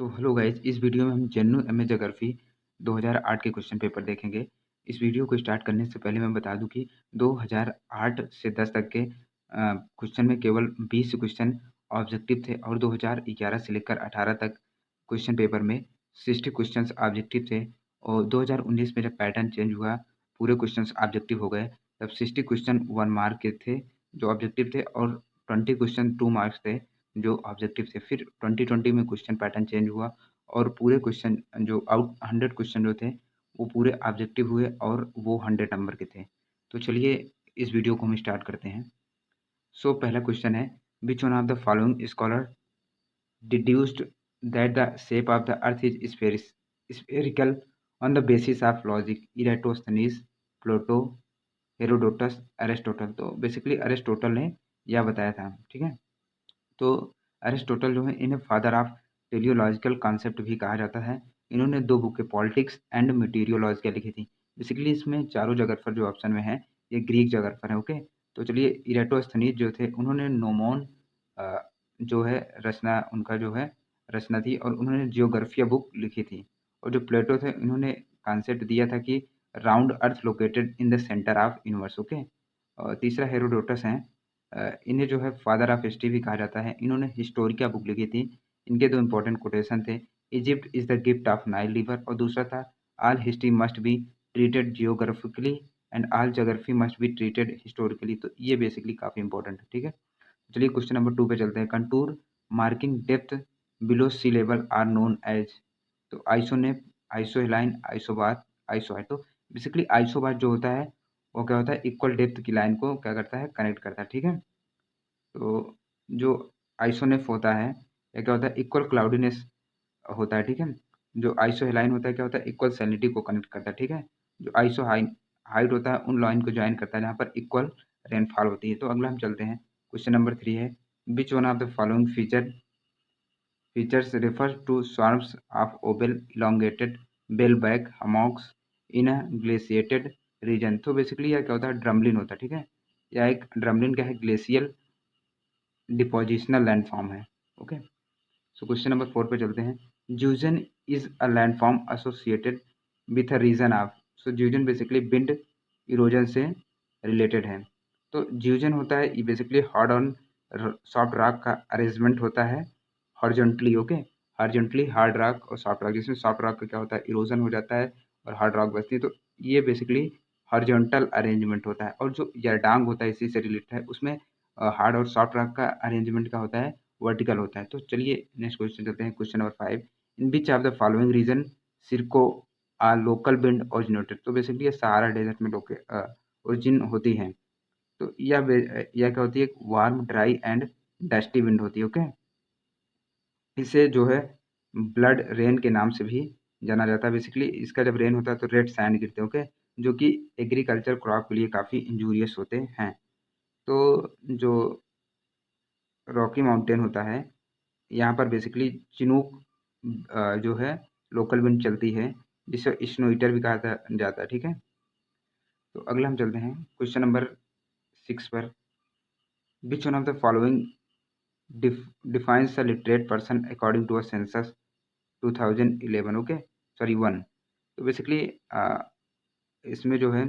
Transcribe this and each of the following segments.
So hello guys, इस video में हम जेन्युइन एमए ज्योग्राफी 2008 के क्वेश्चन पेपर देखेंगे। इस वीडियो को स्टार्ट करने से पहले मैं बता दूं कि 2008 से 10 तक के क्वेश्चन में केवल 20 क्वेश्चन ऑब्जेक्टिव थे और 2011 से लेकर 18 तक क्वेश्चन पेपर में 60 क्वेश्चन ऑब्जेक्टिव थे। और 2019 में जब पैटर्न चेंज हुआ, पूरे क्वेश्चन ऑब्जेक्टिव हो गए, तब 60 क्वेश्चन 1 मार्क के थे जो ऑब्जेक्टिव थे और 20 क्वेश्चन 2 मार्क्स थे जो ऑब्जेक्टिव थे। फिर 2020 में क्वेश्चन पैटर्न चेंज हुआ और पूरे क्वेश्चन जो आउट 100 क्वेश्चन जो थे वो पूरे ऑब्जेक्टिव हुए और वो 100 नंबर के थे। तो चलिए इस वीडियो को हम स्टार्ट करते हैं। सो पहला क्वेश्चन है, which one of the following scholar deduced that the shape of the earth is spherical on the basis of logic? Eratosthenes, Plato, Herodotus, Aristotle. तो बेसिकली एरिस्टोटल ने यह बताया था। ठीक है, तो एरिस्टोटल जो है इन्हें फादर ऑफ टेलियोलॉजिकल कॉन्सेप्ट भी कहा जाता है। इन्होंने 2 बुकें पॉलिटिक्स एंड मटीरियोलॉजिया लिखी थी। बेसिकली इसमें चारों जगरफर जो ऑप्शन में है ये ग्रीक जगरफर है। ओके, तो चलिए इराटोस्थनीज जो थे उन्होंने नोमोन जो है रचना, उनका जो है रचना थी और उन्होंने जियोग्राफिया बुक लिखी थी। और जो प्लेटो थे इन्होंने कॉन्सेप्ट दिया था कि round earth located in the centre of universe. Okay, और तीसरा हेरोडोटस हैं, इन्हें जो है फादर ऑफ हिस्ट्री भी कहा जाता है। इन्होंने हिस्टोरिका बुक लिखी थी। इनके 2 इंपॉर्टेंट कोटेशन थे, Egypt is the gift of Nile river, और दूसरा था all history must be treated geographically and all geography must be treated historically. तो ये बेसिकली काफ़ी इंपॉर्टेंट है। ठीक है, चलिए क्वेश्चन नंबर 2 पे चलते हैं। Contour marking depth below sea level are known as? तो आइसोनेप, आइसोहेलाइन, आइसोबार, आइसोहाइट। तो बेसिकली आइसोबार जो होता है वो क्या होता है, इक्वल डेप्थ की लाइन को क्या करता है, कनेक्ट करता है। ठीक है, तो जो आइसोनेफ होता है या क्या होता है, इक्वल क्लाउडीनेस होता है। ठीक है, जो आइसोहेलाइन होता है क्या होता है, इक्वल सैलिनिटी को कनेक्ट करता है। ठीक है, जो आइसो हाइट होता है उन लाइन को ज्वाइन करता है जहाँ पर इक्वल रेनफॉल होती है। तो अगला हम चलते हैं, क्वेश्चन नंबर 3 है, which one of the following features refer to swarms of oval elongated whaleback hummocks in a glaciated region? तो बेसिकली यह क्या होता है, ड्रमलिन होता है। ठीक है, यह एक ड्रमलिन क्या है, ग्लेशियल डिपोजिशनल लैंडफॉर्म है। ओके, सो क्वेश्चन नंबर 4 पे चलते हैं, zeugen is a landform associated with a region of? So zeugen basically wind erosion से रिलेटेड है। तो ज्यूजन होता है ये basically hard on soft rock का अरेंजमेंट होता है horizontally. Okay, horizontally hard rock और सॉफ्ट रॉक, जिसमें सॉफ्ट रॉक का क्या होता है, इरोजन हो जाता है और हार्ड रॉक बचती है। तो ये बेसिकली हॉरिजॉन्टल अरेंजमेंट होता है। और जो यरडांग होता है इसी से रिलेटेड है, उसमें हार्ड और सॉफ्ट रॉक का अरेंजमेंट का होता है, वर्टिकल होता है। तो चलिए नेक्स्ट क्वेश्चन चलते हैं, question number 5, in which of the following region sirocco are local wind originated? तो बेसिकली ये सहारा डेजर्ट में ओरिजिन होती है। तो यह क्या होती है, एक warm dry and dusty wind होती है। ओके, इसे जो है ब्लड रेन के नाम से भी जाना जाता है। बेसिकली इसका जब रेन होता है तो रेड सैंड गिरते हैं। ओके, जो कि एग्रीकल्चर क्रॉप के लिए काफ़ी इंजूरियस होते हैं। तो जो रॉकी माउंटेन होता है यहाँ पर बेसिकली चिनूक जो है लोकल विंड चलती है, जिसे स्नो ईटर भी कहा जाता है। ठीक है, तो अगला हम चलते हैं क्वेश्चन नंबर 6 पर, which one of the following defines the literate person according to a census 2011? Okay, sorry 1। तो बेसिकली इसमें जो है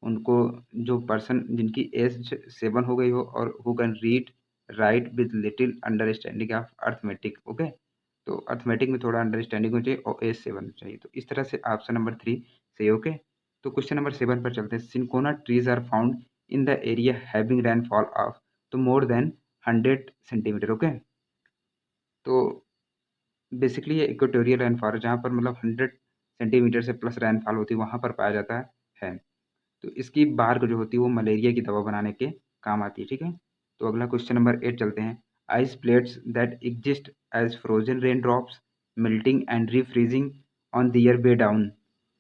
उनको, जो पर्सन जिनकी एज 7 हो गई हो और who can read write with little understanding of arithmetic. Okay, तो अर्थमेटिक में थोड़ा अंडरस्टैंडिंग होनी चाहिए और एज 7 चाहिए। तो इस तरह से ऑप्शन नंबर 3 सही। ओके, तो क्वेश्चन नंबर 7 पर चलते हैं, cinchona trees are found in the area having rainfall of तो मोर देन 100 सेंटीमीटर। ओके, तो बेसिकली ये इक्वेटोरियल रेनफॉल जहाँ पर मतलब 100 सेंटीमीटर से प्लस रेनफॉल होती है वहाँ पर पाया जाता है। तो इसकी बार्क जो होती है वो मलेरिया की दवा बनाने के काम आती है। ठीक है, तो अगला क्वेश्चन नंबर 8 चलते हैं, ice plates that exist as frozen rain drops melting and refreezing on their way down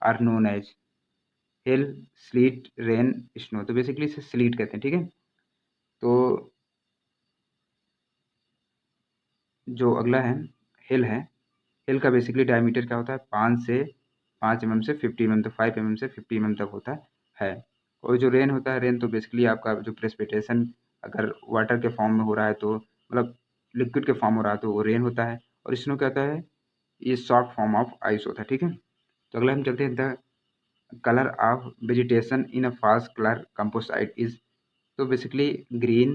are known as? Hail, sleet, rain, snow. तो बेसिकली इसे स्लीट कहते हैं। ठीक है, तो जो अगला है हिल है, हिल का बेसिकली डायमीटर क्या होता है, 5 mm से 50 mm तक, 5 mm से 50 mm तक होता है। और जो रेन होता है, रेन तो बेसिकली आपका जो प्रेसिपिटेशन अगर वाटर के फॉर्म में हो रहा है तो मतलब लिक्विड के फॉर्म हो रहा है तो वो रेन होता है। और स्नो क्या होता है, ये शॉर्ट फॉर्म ऑफ आइस होता है, ठीक है। तो अगला हम चलते हैं, the colour of vegetation in a फास्ट कलर कंपोसाइट इज, तो basically green,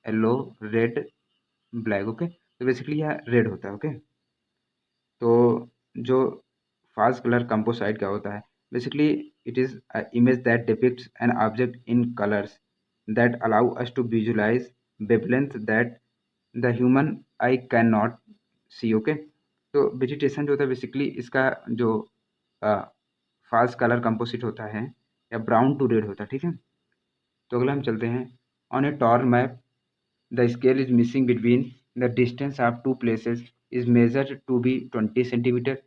yellow, red, black, okay. तो बेसिकली यह रेड होता है, ओके। तो जो फास्ट कलर कंपोसाइट क्या होता है, basically it is image that depicts an object in colours that allow us to visualise wavelength that the human eye can not see, okay. तो वेजिटेशन जो होता है बेसिकली इसका जो फास्ट कलर कंपोजिट होता है या ब्राउन टू रेड होता है, ठीक है। तो अगला हम चलते हैं, on a tour map the scale is missing between the distance of two places is measured to be 20 centimetre,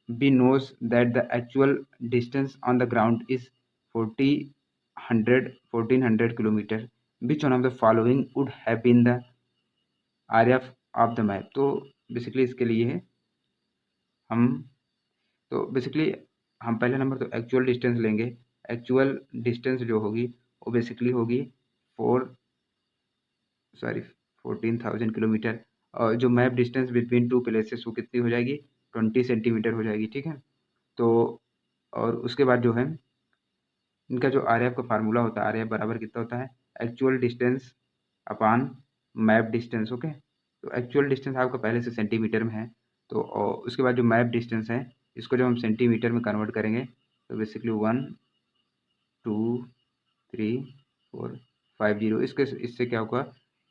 we knows that the actual distance on the ground is 40 100 1400 kilometer, which one of the following would have been the area of the map। तो basically इसके लिए हम तो basically हम पहले number तो actual distance लेंगे। Actual distance जो होगी वो बेसिकली होगी 14,000 किलोमीटर, और जो map distance between two places वो कितनी हो जाएगी, 20 सेंटीमीटर हो जाएगी, ठीक है। तो और उसके बाद जो है इनका जो आर का फार्मूला होता है, आर बराबर कितना होता है, एक्चुअल डिस्टेंस अपान मैप डिस्टेंस, ओके। तो एक्चुअल डिस्टेंस आपका पहले से सेंटीमीटर में है, तो उसके बाद जो मैप डिस्टेंस है इसको जब हम सेंटीमीटर में कन्वर्ट करेंगे तो बेसिकली 1 2 3 4 5 0, इससे क्या होगा,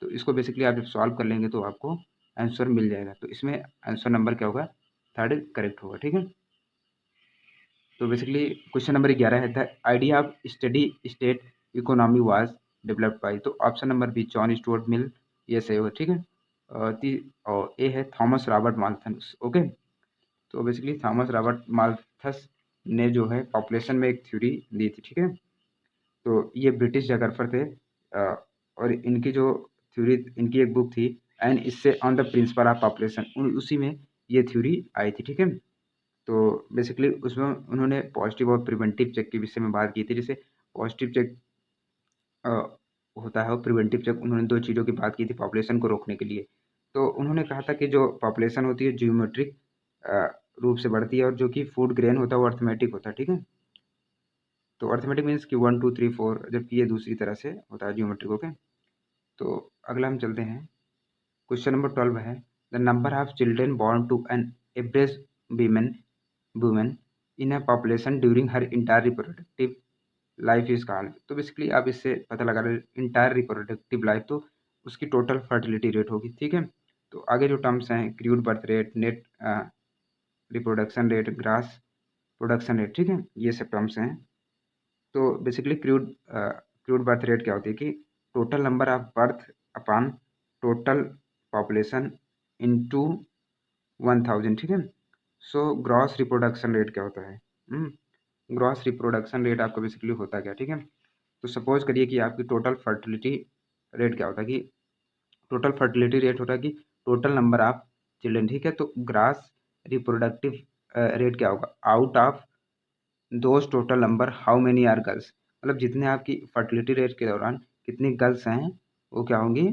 तो इसको बेसिकली आप जब सॉल्व कर लेंगे तो आपको आंसर मिल जाएगा। तो इसमें आंसर नंबर क्या होगा, थर्ड करेक्ट होगा, ठीक है। तो बेसिकली क्वेश्चन नंबर 11 है, the idea of steady state economy was developed by, तो option number B John Stuart Mill, ये सही होगा, ठीक है। और ए है थॉमस रॉबर्ट माल्थस, ओके। तो बेसिकली थॉमस रॉबर्ट माल्थस ने जो है पॉपुलेशन में एक थ्योरी दी थी, ठीक है। तो ये ब्रिटिश जोग्राफर थे, और इनकी जो थ्योरी, इनकी एक बुक थी एंड इससे on the principle of population, उसी में ये थ्योरी आई थी, ठीक है। तो बेसिकली उसमें उन्होंने पॉजिटिव और प्रिवेंटिव चेक के विषय में बात की थी। जैसे पॉजिटिव चेक होता है और प्रिवेंटिव चेक, उन्होंने दो चीज़ों की बात की थी पॉपुलेशन को रोकने के लिए। तो उन्होंने कहा था कि जो पॉपुलेशन होती है जियोमेट्रिक रूप से बढ़ती है, और जो कि फूड ग्रेन होता है वो अर्थमेटिक होता है, ठीक है। तो अर्थमेटिक मीन्स कि 1 2 3 4, जबकि ये दूसरी तरह से होता है जियोमेट्रिक, ओके। तो अगला हम चलते हैं, क्वेश्चन नंबर 12 है, the number of children born to an average women women in a population during her entire reproductive life is called. तो बेसिकली आप इससे पता लगा रहे इंटायर रिप्रोडक्टिव लाइफ, तो उसकी टोटल फर्टिलिटी रेट होगी, ठीक है। तो आगे जो टर्म्स हैं, crude birth rate, net reproduction rate, grass production rate, ठीक है, ये सब टर्म्स हैं। तो बेसिकली क्रूड बर्थ रेट क्या होती है कि total number of birth upon total population into 1000, ठीक है। सो ग्रॉस रिप्रोडक्शन रेट क्या होता है, ग्रॉस रिप्रोडक्शन रेट आपका बेसिकली होता क्या, ठीक है। तो सपोज करिए कि आपकी टोटल फर्टिलिटी रेट क्या होता है कि टोटल फर्टिलिटी रेट होता है कि टोटल नंबर ऑफ चिल्ड्रन, ठीक है। तो ग्रास रिप्रोडक्टिव रेट क्या होगा, out of those total number how many are girls, मतलब जितने आपकी फर्टिलिटी रेट के दौरान कितनी गर्ल्स हैं वो क्या होंगी,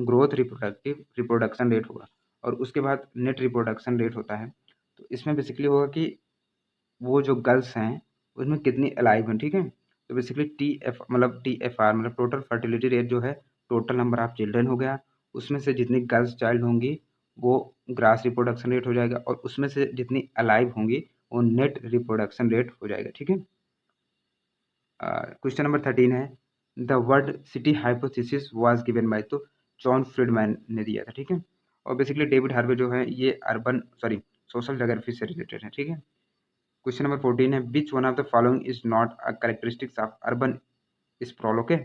ग्रोथ रिप्रोडक्शन रेट होगा। और उसके बाद नेट रिप्रोडक्शन रेट होता है। तो इसमें बेसिकली होगा कि वो जो गर्ल्स हैं उसमें कितनी अलाइव हैं, ठीक है। तो बेसिकली TFR मतलब टोटल फर्टिलिटी रेट जो है टोटल नंबर ऑफ चिल्ड्रन हो गया, उसमें से जितनी गर्ल्स चाइल्ड होंगी वो ग्रास रिप्रोडक्शन रेट हो जाएगा, और उसमें से जितनी अलाइव होंगी वो नेट रिप्रोडक्शन रेट हो जाएगा, ठीक है। क्वेश्चन नंबर 13 है, the World City hypothesis was given by, तो जॉन फ्रीडमैन ने दिया था, ठीक है। और बेसिकली डेविड हार्वे जो है ये सोशल जोग्राफी से रिलेटेड है, ठीक है। क्वेश्चन नंबर 14 है, which one of the following is not a characteristics of urban sprawl, okay.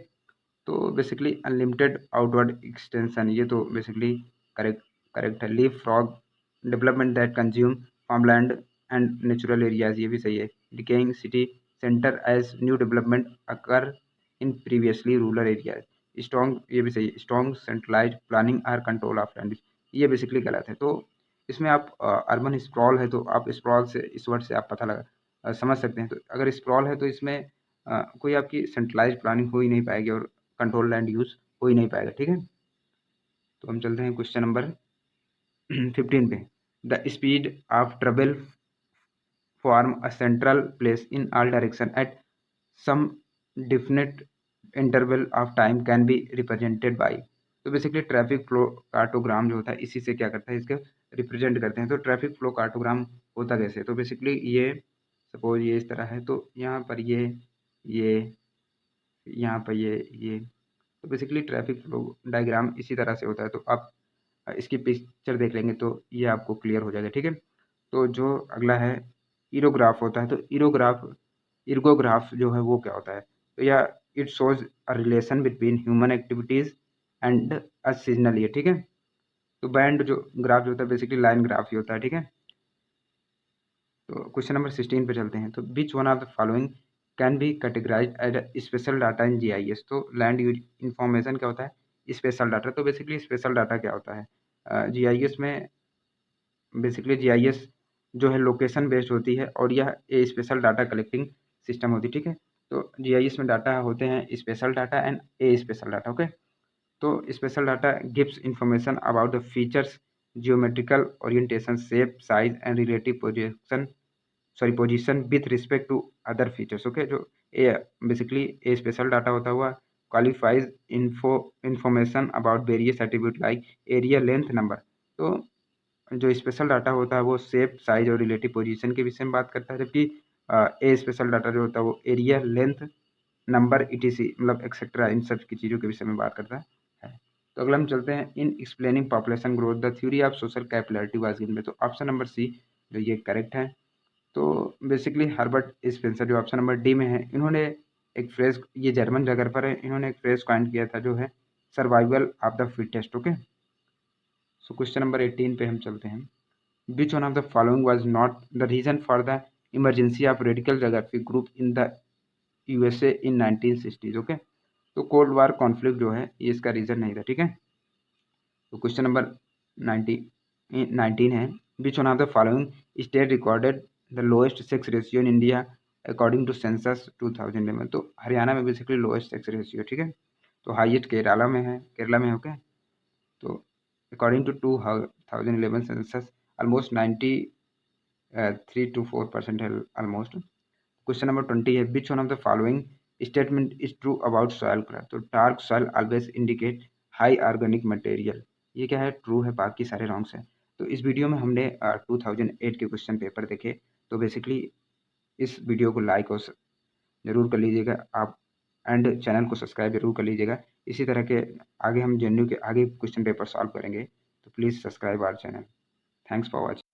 तो बेसिकली अनलिमिटेड आउटवर्ड एक्सटेंशन, ये तो बेसिकली करेक्ट करेक्ट है। Leapfrog development that consume farmland and natural areas, ये भी सही है। Decaying city centre as new development occur in previously rural areas, strong, ये भी सही है। Strong centralise planning or control of land, ये बेसिकली गलत है। तो इसमें आप अर्बन स्प्रॉल है तो आप स्प्रॉल से, इस वर्ड से आप पता समझ सकते हैं। तो अगर स्प्रॉल है तो इसमें कोई आपकी सेंट्रलाइज प्लानिंग हो ही नहीं पाएगी और कंट्रोल लैंड यूज हो ही नहीं पाएगा, ठीक है। तो हम चलते हैं क्वेश्चन नंबर 15 पे, the speed of travel form a central place in all direction at some definite interval of time can be represented by। तो बेसिकली ट्रैफिक फ्लो कार्टोग्राम जो होता है इसी से क्या करता है, इसके रिप्रेजेंट करते हैं। तो ट्रैफिक फ्लो कार्टोग्राम होता कैसे, तो बेसिकली ये सपोज ये इस तरह है, तो यहाँ पर ये यहाँ पर ये तो बेसिकली ट्रैफिक फ्लो डायग्राम इसी तरह से होता है। तो आप इसकी पिक्चर देख लेंगे तो ये आपको क्लियर हो जाएगा, ठीक है। तो जो अगला है इरोग्राफ होता है, तो इर्गोग्राफ जो है वो क्या होता है, तो या it shows a relation between human activities and a seasonal year, ठीक है। तो बैंड जो ग्राफ जो होता है बेसिकली लाइन ग्राफ ही होता है, ठीक है। तो क्वेश्चन नंबर 16 पे चलते हैं। तो which one of the following can be categorise as spatial data in GIS. तो लैंड यूज इंफॉर्मेशन क्या होता है, स्पेशल डाटा। तो बेसिकली स्पेशल डाटा क्या होता है, जीआईएस में बेसिकली जीआईएस जो है लोकेशन बेस्ड होती है और यह ए स्पेशल डाटा कलेक्टिंग सिस्टम होती है, ठीक है। तो जीआईएस में डाटा होते हैं spatial data and aspatial data, okay. तो spatial data gives information about the features, geometrical orientation, shape, size and relative position with respect to other features, okay. जो uh basically aspatial data होता हुआ qualifies information about various attribute like area, length, number. तो जो spatial data होता है वो shape, size और relative position के विषय में बात करता है, जबकि ए स्पेशल डाटा जो होता है वो एरिया, लेंथ, नंबर, ईटीसी मतलब एक्सेट्रा इन सब की चीज़ों के विषय में बात करता है। तो अगला हम चलते हैं इन explaining population growth the theory of social capillarity was given में। तो ऑप्शन नंबर सी जो ये करेक्ट है। तो बेसिकली हर्बर्ट स्पेंसर जो ऑप्शन नंबर डी में है, इन्होंने एक फ्रेज, ये जर्मन जगह पर है, इन्होंने एक फ्रेज कॉइन किया था जो है survival of the fittest, okay. So question number 18 पे हम चलते हैं। Which one of the following was not the reason for the emergency of radical geographic group in the USA in 1960s, okay. तो cold war conflict जो है ये इसका reason नहीं था, ठीक है। तो क्वेश्चन नंबर 19 है, which one of the following state recorded the lowest sex ratio in India according to census 2011। तो हरियाणा में बेसिकली लोएस्ट सेक्स रेशियो, ठीक है। तो हाईएस्ट केरला में है, ओके। तो according to 2011 census almost 3 to 4% है ऑलमोस्ट। क्वेश्चन नंबर 20 है, which one of the following statement is true about soil colour. तो dark soil always indicate high organic material, ये क्या है, ट्रू है, बाकी सारे रॉन्ग्स हैं। तो इस वीडियो में हमने 2008 के क्वेश्चन पेपर देखे। तो बेसिकली इस वीडियो को लाइक और जरूर कर लीजिएगा आप, एंड चैनल को सब्सक्राइब जरूर कर लीजिएगा। इसी तरह के आगे हम जेएनयू के आगे क्वेश्चन पेपर सॉल्व करेंगे, तो please subscribe our channel. Thanks for watching.